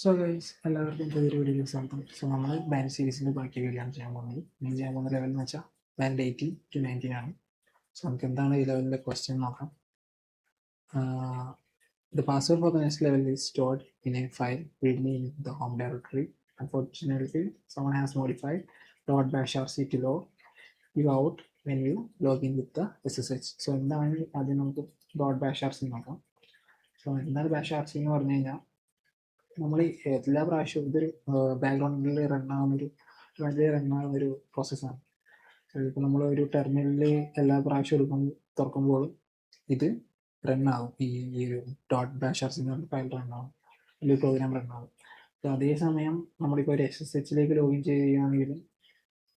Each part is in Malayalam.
സോ ഗൈസ് എല്ലാവർക്കും പുതിയൊരു വീഡിയോയിലേക്ക് സ്വാഗതം. സോ നമ്മൾ ബാൻഡ് സീരീസിൻ്റെ ബാക്കി വീഡിയോ ആണ് ചെയ്യാൻ പോകുന്നത്. ഇനി ചെയ്യാൻ പോകുന്ന ലെവൽ എന്ന് വെച്ചാൽ ബാൻഡ് 18 to 19 ആണ്. സോ നമുക്ക് എന്താണ് ഈ ലെവലിൻ്റെ ക്വസ്റ്റ്യൻ നോക്കാം. The password for the next level is stored in a file readme in the home directory. Unfortunately, someone has modified .bashrc to log you out when you log in with the SSH. So എന്താണ് ആദ്യം നമുക്ക് .bashrc നോക്കാം. സോ എന്താണ് bashrc എന്ന് പറഞ്ഞു കഴിഞ്ഞാൽ നമ്മൾ എല്ലാ പ്രാവശ്യവും ഇതൊരു ബാക്ക്ഗ്രൗണ്ടിൽ റണ്ണാവുന്നൊരു പ്രോസസ്സാണ്. ഇപ്പോൾ നമ്മൾ ഒരു ടെർമിനലിൽ എല്ലാ പ്രാവശ്യം തുറക്കുമ്പോഴും ഇത് റണ്ണാകും. ഈ ഒരു .bashrc എന്ന് പറഞ്ഞ ഫയൽ റണ്ണാകും, അല്ലെങ്കിൽ പ്രോഗ്രാം റണ്ണാകും. അപ്പോൾ അതേസമയം നമ്മളിപ്പോൾ ഒരു SSH ലോഗിൻ ചെയ്യുകയാണെങ്കിലും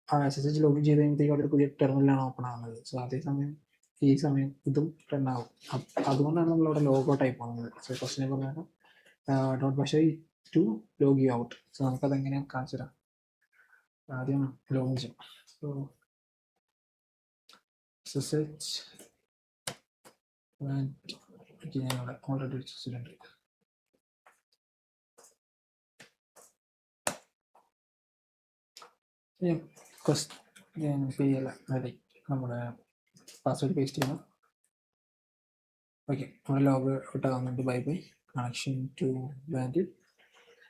ആ SSH ലോഗിൻ ചെയ്ത് കഴിയുമ്പോഴത്തേക്കും അവിടെ ഒരു പുതിയ ടെർമിനലാണ് ഓപ്പൺ ആകുന്നത്. സോ അതേസമയം ഈ സമയം ഇതും റണ്ണാകും. അതുകൊണ്ടാണ് നമ്മളവിടെ ലോഗോ ടൈപ്പ് ആകുന്നത്. സോ ക്വസ്റ്റിനെ പറഞ്ഞാൽ .bashrc to log you out. So നമുക്കത് എങ്ങനെയാണ് കാണിച്ചു തരാം. ആദ്യം ലോഗിൻ ചെയ്യാം. സോ SSH ഞാനിവിടെ ഓൾറെഡി വെച്ചിട്ടുണ്ട്. നമ്മുടെ പാസ്വേഡ് പേസ്റ്റ് ചെയ്യണം. ഓക്കെ, നമ്മുടെ ലോഗ് ഔട്ട് ആകുന്നുണ്ട്. ബൈ കണക്ഷൻ ടു ബാൻഡ്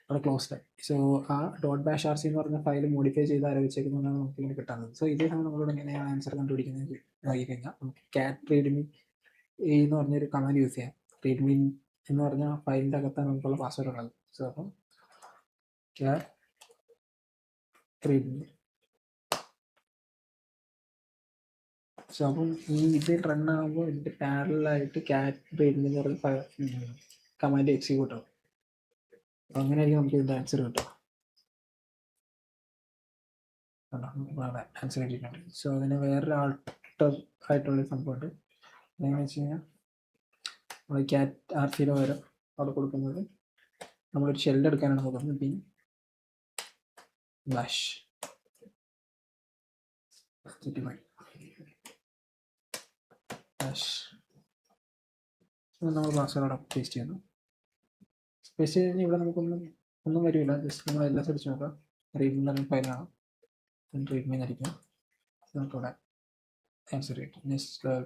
അവിടെ ക്ലോസ്ഡ് ആയി. സോ ആ .bashrc എന്ന് പറഞ്ഞ ഫയൽ മോഡിഫൈ ചെയ്ത് ആരംഭിച്ചേക്കുന്നതാണ് നമുക്ക് ഇങ്ങനെ കിട്ടുന്നത്. സോ ഇതേ സമയം നമ്മളോട് എങ്ങനെയാണ് ആൻസർ കണ്ടുപിടിക്കുന്നത് നോക്കി കഴിഞ്ഞാൽ നമുക്ക് cat readme എന്ന് പറഞ്ഞൊരു കമാൻഡ് യൂസ് ചെയ്യാം. readme എന്ന് പറഞ്ഞ ഫയലിൻ്റെ അകത്താണ് നമുക്കുള്ള പാസ്വേഡ് ഉള്ളത്. സോ അപ്പം cat readme. സോ അപ്പം ഇത് റൺ ആകുമ്പോൾ ഇതിൻ്റെ പാരലായിട്ട് cat readme എന്ന് പറഞ്ഞ കമാൻഡ് എക്സിക്യൂട്ട് ആവും. അങ്ങനെയായിരിക്കും നമുക്ക് ഇതിൻ്റെ ആൻസർ കിട്ടുക. ആൻസർ കിട്ടിയിട്ടുണ്ട്. സോ അതിന് വേറൊരു ആൾട്ടർ ആയിട്ടുള്ളൊരു സംഭവമുണ്ട്. എങ്ങനെയാണെന്ന് വെച്ച് കഴിഞ്ഞാൽ നമ്മൾ cat rcയുടെ പകരം അവിടെ കൊടുക്കുന്നത് നമ്മളൊരു ഷെല്ല് എടുക്കാനാണ് നോക്കുന്നത്. bin bash നമ്മൾ പാസ്വേഡ് അവിടെ പേസ്റ്റ് ചെയ്യുന്നു. പേസ്റ്റ് ചെയ്ത് കഴിഞ്ഞാൽ ഇവിടെ നമുക്കൊന്നും വരില്ല. ജസ്റ്റ് നമ്മൾ എല്ലാം സെർച്ച് നോക്കാം. റീഡ്മി എന്ന് പറഞ്ഞ ഫയലാണ്. റീഡ്മി എന്നായിരിക്കും നമുക്കിവിടെ ആൻസർ കിട്ടും. നെക്സ്റ്റ് ലെവൽ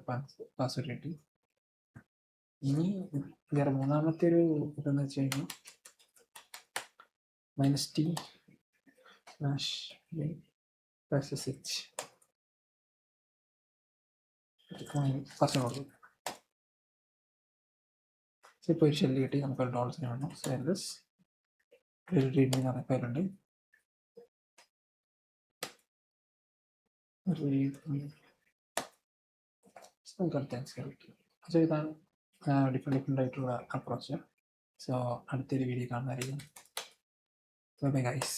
പാസ്വേഡ് കിട്ടി. ഇനി വേറെ മൂന്നാമത്തെ ഒരു ഇതെന്ന് വെച്ച് കഴിഞ്ഞാൽ -t/SSH പാസ്വേഡ് കൊടുക്കും. ഇപ്പോൾ ഒരു ഷെല്ല് കിട്ടി. നമുക്ക് ഡോൾസ് വേണം. സെർവസ് ഒരു റീഡ്മി എന്ന് പറഞ്ഞ ഫയലുണ്ട്. നമുക്ക് അടുത്ത ആൻസർ കിട്ടും. സോ ഇതാണ് ഡിഫറെൻറ്റ് ആയിട്ടുള്ള അപ്രോച്ച്. സോ അടുത്തൊരു വീഡിയോ കാണുന്നതായിരിക്കും. Bye guys.